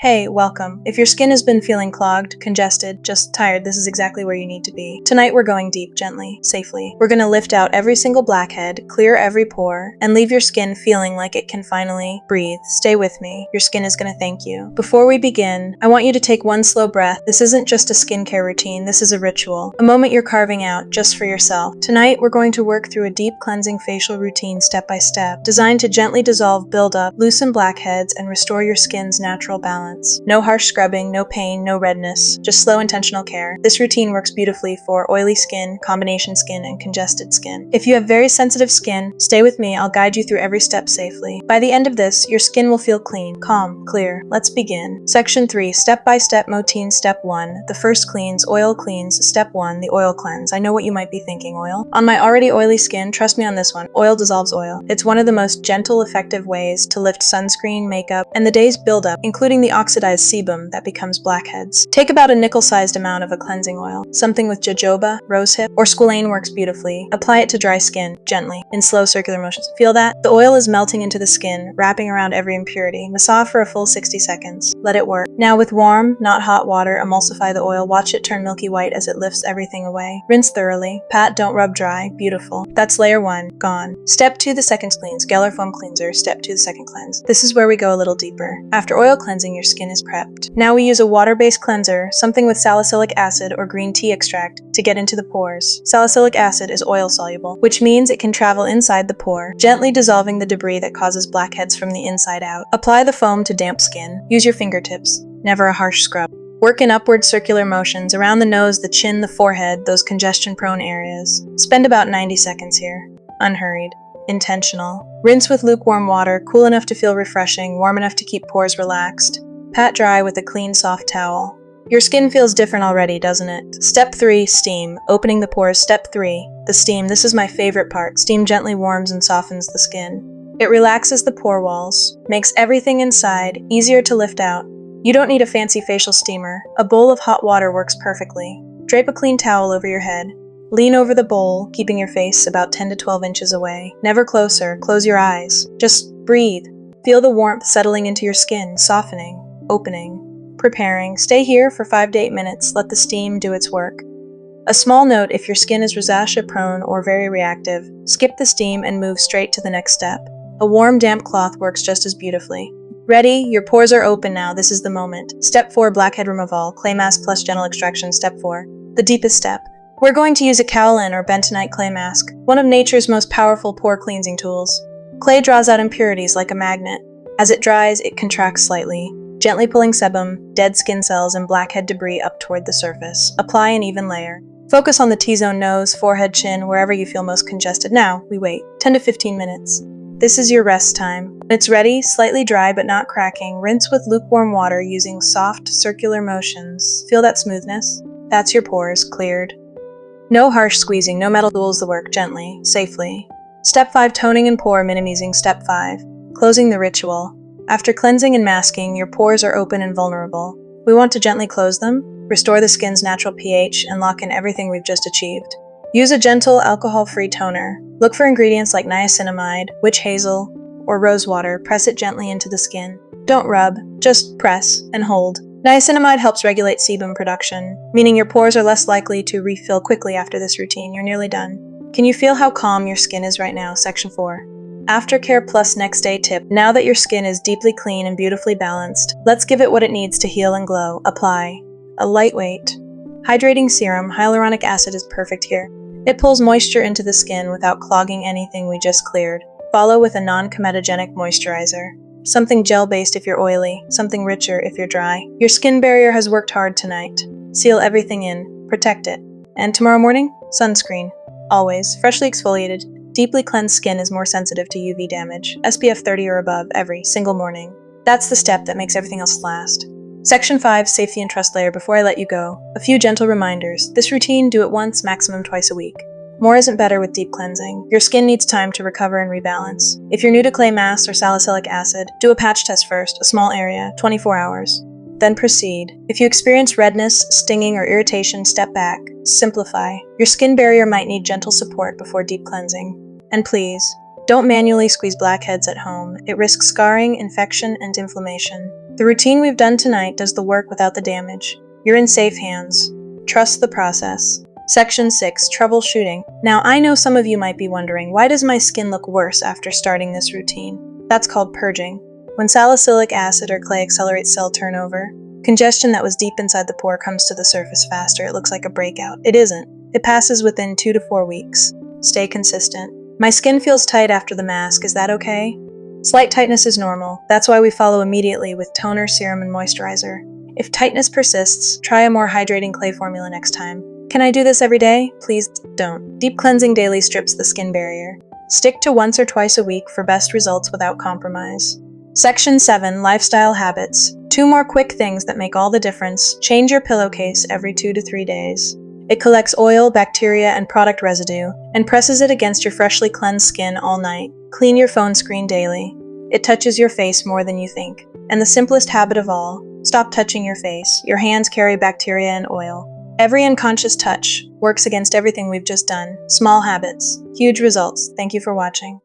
Hey, welcome. If your skin has been feeling clogged, congested, just tired, this is exactly where you need to be. Tonight we're going deep, gently, safely. We're gonna lift out every single blackhead, clear every pore, and leave your skin feeling like it can finally breathe. Stay with me. Your skin is gonna thank you. Before we begin, I want you to take one slow breath. This isn't just a skincare routine, this is a ritual. A moment you're carving out just for yourself. Tonight we're going to work through a deep cleansing facial routine step by step, designed to gently dissolve buildup, loosen blackheads, and restore your skin's natural balance. No harsh scrubbing, no pain, no redness, just slow intentional care. This routine works beautifully for oily skin, combination skin, and congested skin. If you have very sensitive skin, stay with me, I'll guide you through every step safely. By the end of this, your skin will feel clean, calm, clear. Let's begin. Section 3, Step-by-Step Routine. Step 1, the first cleans, oil cleans. Step 1, the oil cleanse. I know what you might be thinking, oil. On my already oily skin, trust me on this one, oil dissolves oil. It's one of the most gentle, effective ways to lift sunscreen, makeup, and the day's buildup, including the oxidized sebum that becomes blackheads. Take about a nickel-sized amount of a cleansing oil. Something with jojoba, rosehip, or squalane works beautifully. Apply it to dry skin, gently, in slow circular motions. Feel that? The oil is melting into the skin, wrapping around every impurity. Massage for a full 60 seconds. Let it work. Now with warm, not hot water, emulsify the oil. Watch it turn milky white as it lifts everything away. Rinse thoroughly. Pat, don't rub dry. Beautiful. That's layer 1. Gone. Step 2, the second cleanse. Geller foam cleanser. Step 2, the second cleanse. This is where we go a little deeper. After oil cleansing, your skin is prepped. Now we use a water-based cleanser, something with salicylic acid or green tea extract, to get into the pores. Salicylic acid is oil-soluble, which means it can travel inside the pore, gently dissolving the debris that causes blackheads from the inside out. Apply the foam to damp skin. Use your fingertips. Never a harsh scrub. Work in upward circular motions around the nose, the chin, the forehead, those congestion-prone areas. Spend about 90 seconds here. Unhurried. Intentional. Rinse with lukewarm water, cool enough to feel refreshing, warm enough to keep pores relaxed. Pat dry with a clean, soft towel. Your skin feels different already, doesn't it? Step 3, steam. Opening the pores. Step 3, the steam. This is my favorite part. Steam gently warms and softens the skin. It relaxes the pore walls, makes everything inside easier to lift out. You don't need a fancy facial steamer. A bowl of hot water works perfectly. Drape a clean towel over your head. Lean over the bowl, keeping your face about 10 to 12 inches away. Never closer. Close your eyes. Just breathe. Feel the warmth settling into your skin, softening. Opening, preparing. Stay here for 5 to 8 minutes. Let the steam do its work. A small note: if your skin is rosacea prone or very reactive, skip the steam and move straight to the next step. A warm, damp cloth works just as beautifully. Ready? Your pores are open now. This is the moment. Step 4, blackhead removal, clay mask plus gentle extraction. Step 4, the deepest step. We're going to use a kaolin or bentonite clay mask, one of nature's most powerful pore cleansing tools. Clay draws out impurities like a magnet. As it dries, it contracts slightly, gently pulling sebum, dead skin cells, and blackhead debris up toward the surface. Apply an even layer. Focus on the T-zone, nose, forehead, chin, wherever you feel most congested. Now, we wait 10 to 15 minutes. This is your rest time. When it's ready, slightly dry but not cracking, rinse with lukewarm water using soft, circular motions. Feel that smoothness? That's your pores, cleared. No harsh squeezing, no metal tools, the work, gently, safely. Step 5, toning and pore minimizing. Step 5, closing the ritual. After cleansing and masking, your pores are open and vulnerable. We want to gently close them, restore the skin's natural pH, and lock in everything we've just achieved. Use a gentle, alcohol-free toner. Look for ingredients like niacinamide, witch hazel, or rose water. Press it gently into the skin. Don't rub, just press and hold. Niacinamide helps regulate sebum production, meaning your pores are less likely to refill quickly after this routine. You're nearly done. Can you feel how calm your skin is right now? Section 4. Aftercare plus next day tip. Now that your skin is deeply clean and beautifully balanced, let's give it what it needs to heal and glow. Apply a lightweight, hydrating serum. Hyaluronic acid is perfect here. It pulls moisture into the skin without clogging anything we just cleared. Follow with a non-comedogenic moisturizer. Something gel-based if you're oily, something richer if you're dry. Your skin barrier has worked hard tonight. Seal everything in, protect it. And tomorrow morning, sunscreen. Always, freshly exfoliated. Deeply cleansed skin is more sensitive to UV damage, SPF 30 or above every single morning. That's the step that makes everything else last. Section 5, safety and trust layer. Before I let you go, a few gentle reminders. This routine, do it once, maximum twice a week. More isn't better with deep cleansing. Your skin needs time to recover and rebalance. If you're new to clay masks or salicylic acid, do a patch test first, a small area, 24 hours. Then proceed. If you experience redness, stinging, or irritation, step back. Simplify. Your skin barrier might need gentle support before deep cleansing. And please, don't manually squeeze blackheads at home. It risks scarring, infection, and inflammation. The routine we've done tonight does the work without the damage. You're in safe hands. Trust the process. Section 6. Troubleshooting. Now, I know some of you might be wondering, why does my skin look worse after starting this routine? That's called purging. When salicylic acid or clay accelerates cell turnover, congestion that was deep inside the pore comes to the surface faster. It looks like a breakout. It isn't. It passes within 2 to 4 weeks. Stay consistent. My skin feels tight after the mask. Is that okay? Slight tightness is normal. That's why we follow immediately with toner, serum, and moisturizer. If tightness persists, try a more hydrating clay formula next time. Can I do this every day? Please don't. Deep cleansing daily strips the skin barrier. Stick to once or twice a week for best results without compromise. Section 7. Lifestyle habits. 2 more quick things that make all the difference. Change your pillowcase every 2 to 3 days. It collects oil, bacteria, and product residue, and presses it against your freshly cleansed skin all night. Clean your phone screen daily. It touches your face more than you think. And the simplest habit of all, stop touching your face. Your hands carry bacteria and oil. Every unconscious touch works against everything we've just done. Small habits, huge results. Thank you for watching.